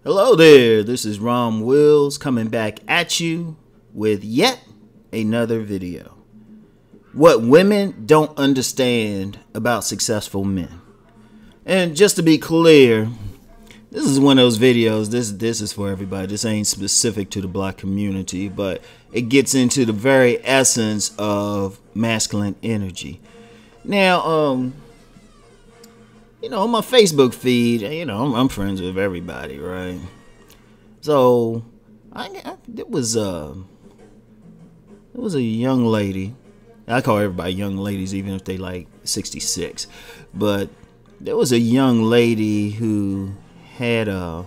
Hello there, this is Rom Wills coming back at you with yet another video. What women don't understand about successful men. And just to be clear, this is one of those videos, this is for everybody. This ain't specific to the black community, but it gets into the very essence of masculine energy. Now, on my Facebook feed, I'm friends with everybody, right? So, there was a young lady. I call everybody young ladies, even if they like 66. But there was a young lady who had a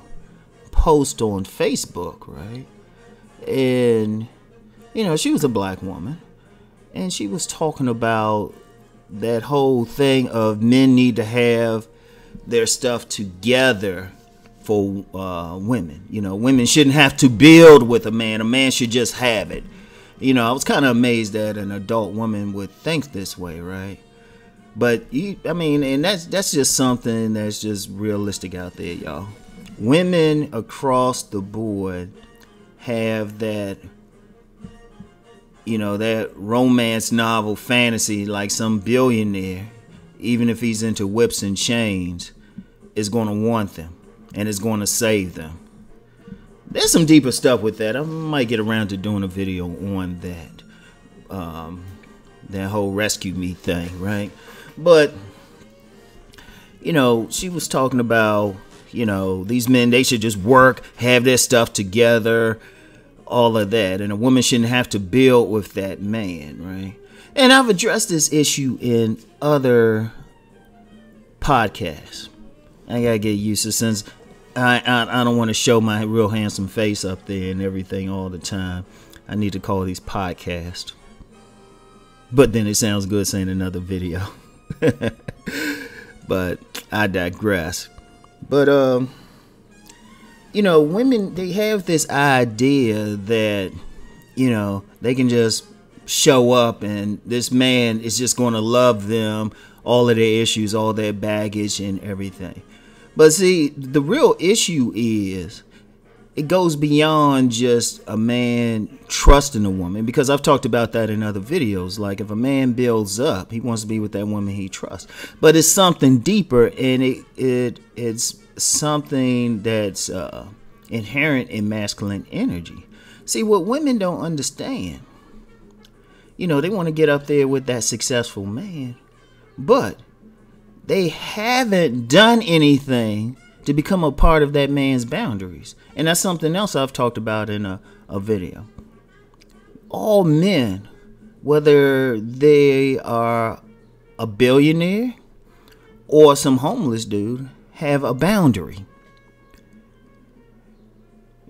post on Facebook, right? And, she was a black woman. And she was talking about that whole thing of men need to have their stuff together for women. Women shouldn't have to build with a man. A man should just have it. I was kind of amazed that an adult woman would think this way, right? But and that's just something that's just realistic out there, y'all. Women across the board have that, that romance novel fantasy, like some billionaire, even if he's into whips and chains, is going to want them and is going to save them. There's some deeper stuff with that. I might get around to doing a video on that. That whole rescue me thing, right? But, she was talking about, these men, they should just work, have their stuff together, all of that. And a woman shouldn't have to build with that man, right? And I've addressed this issue in other podcasts. I gotta get used to, since I don't want to show my real handsome face up there and everything all the time. I need to call these podcasts. But then it sounds good saying another video. But I digress. But women, they have this idea that they can just show up and this man is just going to love them, all of their issues, all their baggage and everything. But see, the real issue is it goes beyond just a man trusting a woman, because I've talked about that in other videos. Like, if a man builds up, he wants to be with that woman he trusts. But it's something deeper, and it's something that's inherent in masculine energy. See, what women don't understand, they want to get up there with that successful man, but they haven't done anything to become a part of that man's boundaries. And that's something else I've talked about in a video. All men, whether they are a billionaire or some homeless dude, have a boundary.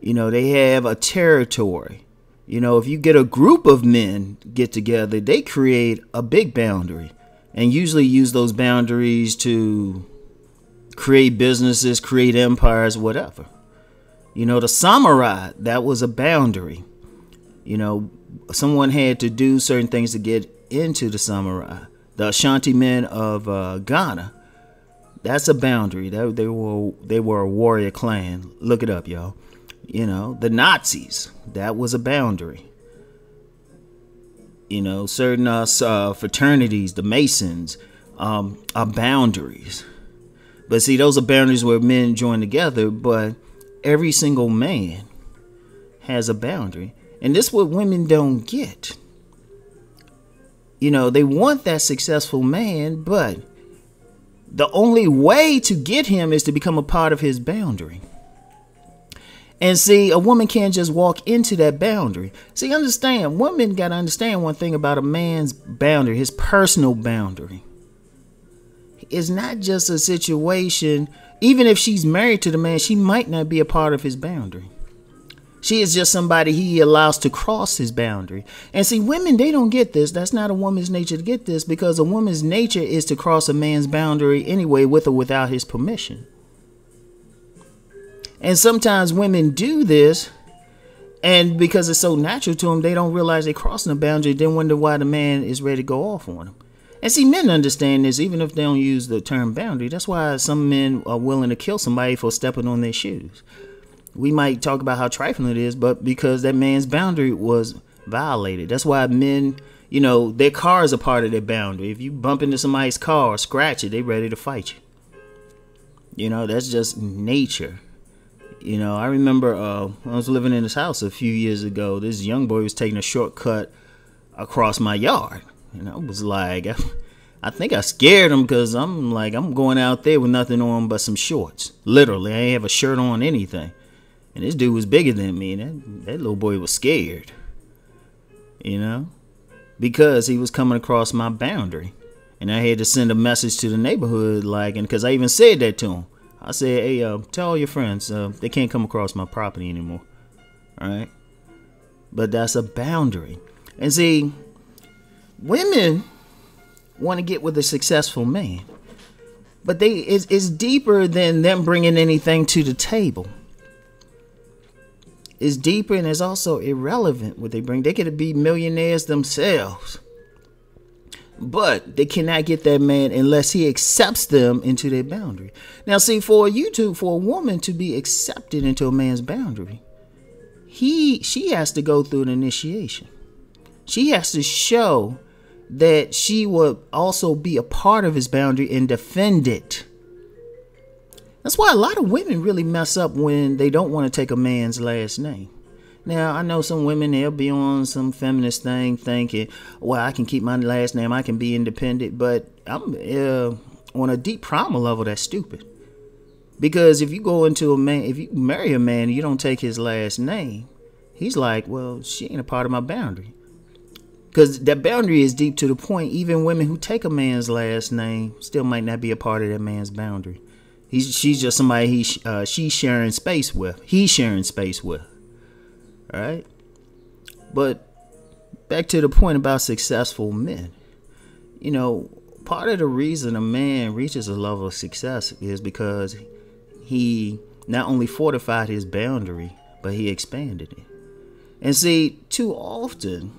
They have a territory. If you get a group of men get together, they create a big boundary and usually use those boundaries to create businesses, create empires, whatever. The samurai, that was a boundary. Someone had to do certain things to get into the samurai. The Ashanti men of Ghana, that's a boundary. They were a warrior clan. Look it up, y'all. The Nazis, that was a boundary. Certain fraternities, the Masons, are boundaries. But see, those are boundaries where men join together, but every single man has a boundary. And this is what women don't get. They want that successful man, but the only way to get him is to become a part of his boundary. And see, a woman can't just walk into that boundary. See, understand, women got to understand one thing about a man's boundary, his personal boundary. It's not just a situation. Even if she's married to the man, she might not be a part of his boundary. She is just somebody he allows to cross his boundary. And see, women, they don't get this. That's not a woman's nature to get this, because a woman's nature is to cross a man's boundary anyway, with or without his permission. And sometimes women do this, and because it's so natural to them, they don't realize they're crossing a boundary, then wonder why the man is ready to go off on them. And see, men understand this, even if they don't use the term boundary. That's why some men are willing to kill somebody for stepping on their shoes. we might talk about how trifling it is, but because that man's boundary was violated. That's why men, their car is a part of their boundary. If you bump into somebody's car or scratch it, they ready to fight you. That's just nature. I remember when I was living in this house a few years ago, this young boy was taking a shortcut across my yard. And I was like, I think I scared him because I'm going out there with nothing on but some shorts. Literally, I ain't have a shirt on, anything. And this dude was bigger than me, and that little boy was scared. Because he was coming across my boundary. And I had to send a message to the neighborhood, and because I even said that to him. I said, hey, tell all your friends they can't come across my property anymore. All right? But that's a boundary. And see, women want to get with a successful man. But it's deeper than them bringing anything to the table. It's deeper, and it's also irrelevant what they bring. They could be millionaires themselves. But they cannot get that man unless he accepts them into their boundary. Now, see, for a woman to be accepted into a man's boundary, she has to go through an initiation. She has to show that she will also be a part of his boundary and defend it. That's why a lot of women really mess up when they don't want to take a man's last name. Now, I know some women, they'll be on some feminist thing thinking, well, I can keep my last name, I can be independent. But I'm on a deep primal level, that's stupid. Because if you go into a man, if you marry a man and you don't take his last name, he's like, well, she ain't a part of my boundary. Because that boundary is deep to the point, even women who take a man's last name still might not be a part of that man's boundary. She's just somebody she's sharing space with. He's sharing space with. All right? But back to the point about successful men. Part of the reason a man reaches a level of success is because he not only fortified his boundary, but he expanded it. And see, too often,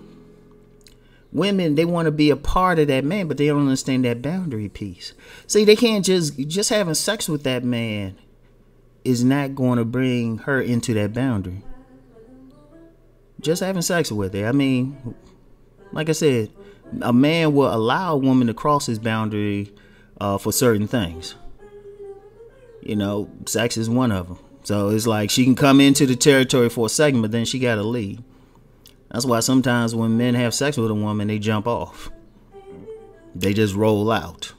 women, they want to be a part of that man, but they don't understand that boundary piece. See, they can't just having sex with that man is not going to bring her into that boundary. Just having sex with her. I mean, like I said, a man will allow a woman to cross his boundary for certain things. Sex is one of them. So it's like she can come into the territory for a second, but then she got to leave. That's why sometimes when men have sex with a woman, they jump off. They just roll out.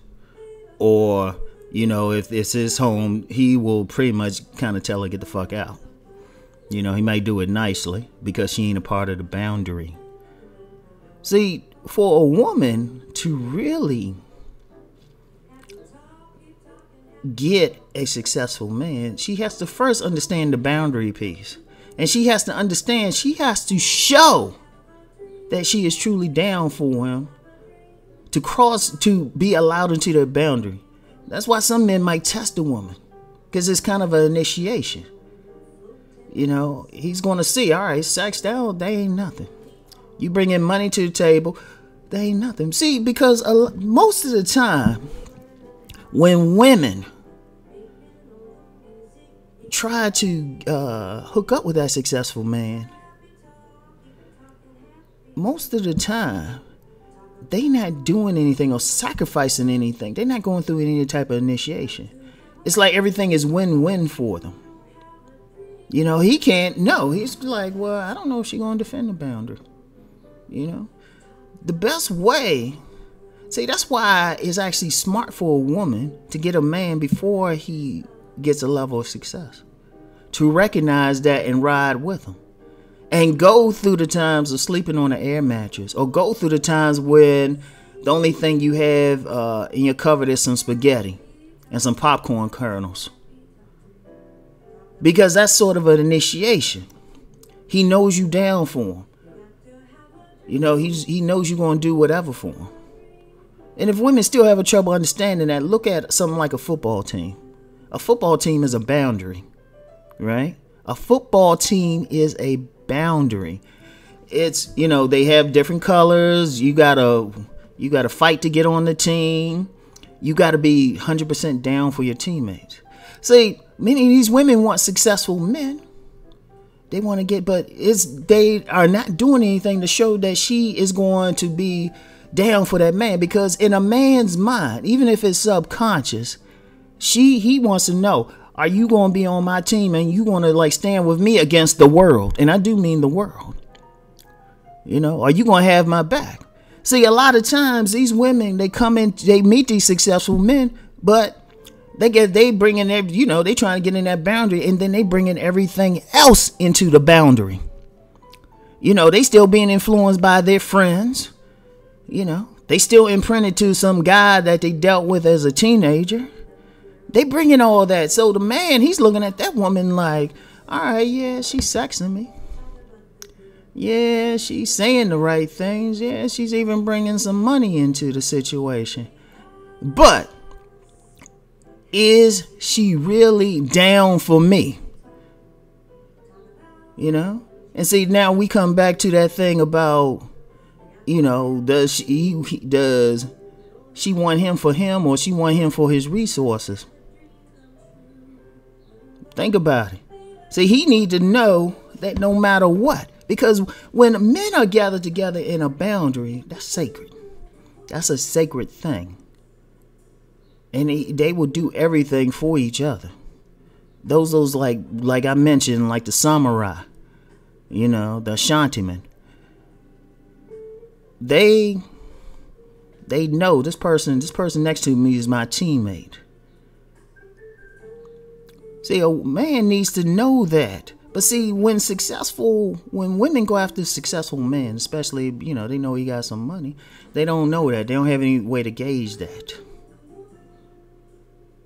Or, if it's his home, he will pretty much kind of tell her, get the fuck out. He might do it nicely because she ain't a part of the boundary. See, for a woman to really get a successful man, she has to first understand the boundary piece. And she has to understand, she has to show that she is truly down for him to be allowed into their boundary. That's why some men might test a woman, because it's kind of an initiation. He's going to see, all right, sex down, they ain't nothing. You bring in money to the table, they ain't nothing. See, because most of the time, when women try to hook up with that successful man, most of the time, they not doing anything or sacrificing anything. They're not going through any type of initiation. It's like everything is win-win for them. He can't. No, he's like, well, I don't know if she's going to defend the boundary. The best way. See, that's why it's actually smart for a woman to get a man before he gets a level of success. To recognize that and ride with him. And go through the times of sleeping on an air mattress. Or go through the times when the only thing you have in your cupboard is some spaghetti and some popcorn kernels. Because that's sort of an initiation. He knows you down for him. He knows you're going to do whatever for him. And if women still have a trouble understanding that, look at something like a football team. A football team is a boundary, right? A football team is a boundary. It's, they have different colors. You gotta fight to get on the team. You gotta be 100% down for your teammates. See, many of these women want successful men, They want to get, but they are not doing anything to show that she is going to be down for that man. Because in a man's mind, even if it's subconscious, he wants to know, are you going to be on my team and you going to like stand with me against the world? And I do mean the world. You know, are you going to have my back? See, a lot of times these women, they come in, they meet these successful men, but they bring in, they trying to get in that boundary, and then they bring in everything else into the boundary. You know, they still being influenced by their friends. You know, they still imprinted to some guy that they dealt with as a teenager. They bring in all that. So the man, he's looking at that woman like, all right, yeah, she's sexing me. Yeah, she's saying the right things. Yeah, she's even bringing some money into the situation. But is she really down for me? You know? And see, now we come back to that thing about, you know, does she want him for him, or she want him for his resources? Think about it. See, he need to know that no matter what, because when men are gathered together in a boundary, that's sacred. That's a sacred thing. And they will do everything for each other. Those like I mentioned, like the samurai, you know, the shantymen. They know this person next to me is my teammate. See, a man needs to know that. But see, when women go after successful men, especially, you know, they know he got some money, they don't know that. They don't have any way to gauge that.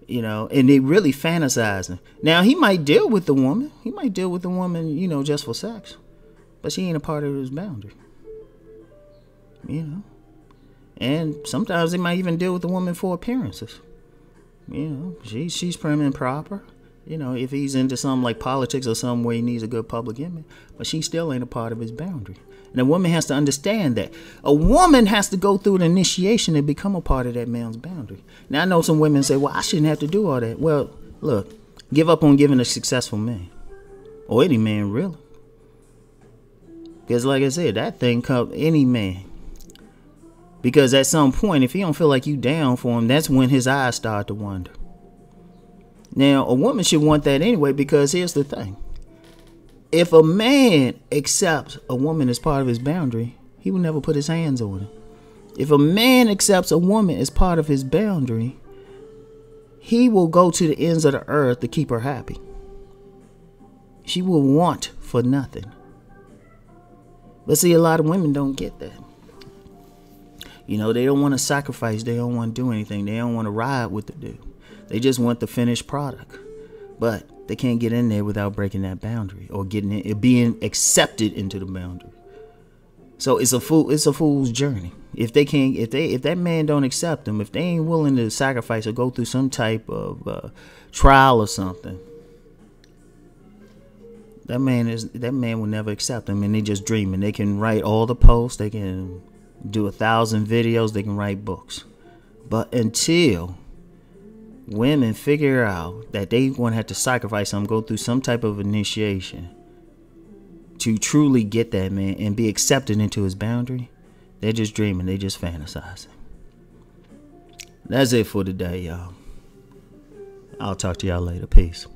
You know, and they really fantasizing. Now, he might deal with the woman. He might deal with the woman, you know, just for sex. But she ain't a part of his boundary. You know. And sometimes they might even deal with the woman for appearances. You know, she's prim and proper. You know, if he's into something like politics or something where he needs a good public image. But she still ain't a part of his boundary. And a woman has to understand that. A woman has to go through an initiation to become a part of that man's boundary. Now, I know some women say, well, I shouldn't have to do all that. Well, look, give up on giving a successful man. Or any man, really. Because like I said, that thing comes any man. Because at some point, if he don't feel like you down for him, that's when his eyes start to wander. Now, a woman should want that anyway, because here's the thing. If a man accepts a woman as part of his boundary, he will never put his hands on her. If a man accepts a woman as part of his boundary, he will go to the ends of the earth to keep her happy. She will want for nothing. But see, a lot of women don't get that. You know, they don't want to sacrifice. They don't want to do anything. They don't want to ride with the dude. They just want the finished product. But they can't get in there without breaking that boundary or being accepted into the boundary. So it's a fool's journey. If that man don't accept them, if they ain't willing to sacrifice or go through some type of trial or something, that man will never accept them, and they just dreaming. They can write all the posts, they can do 1,000 videos, they can write books. But until women figure out that they want to have to sacrifice something, go through some type of initiation to truly get that man and be accepted into his boundary, they're just dreaming. They just fantasizing. That's it for today, y'all. I'll talk to y'all later. Peace.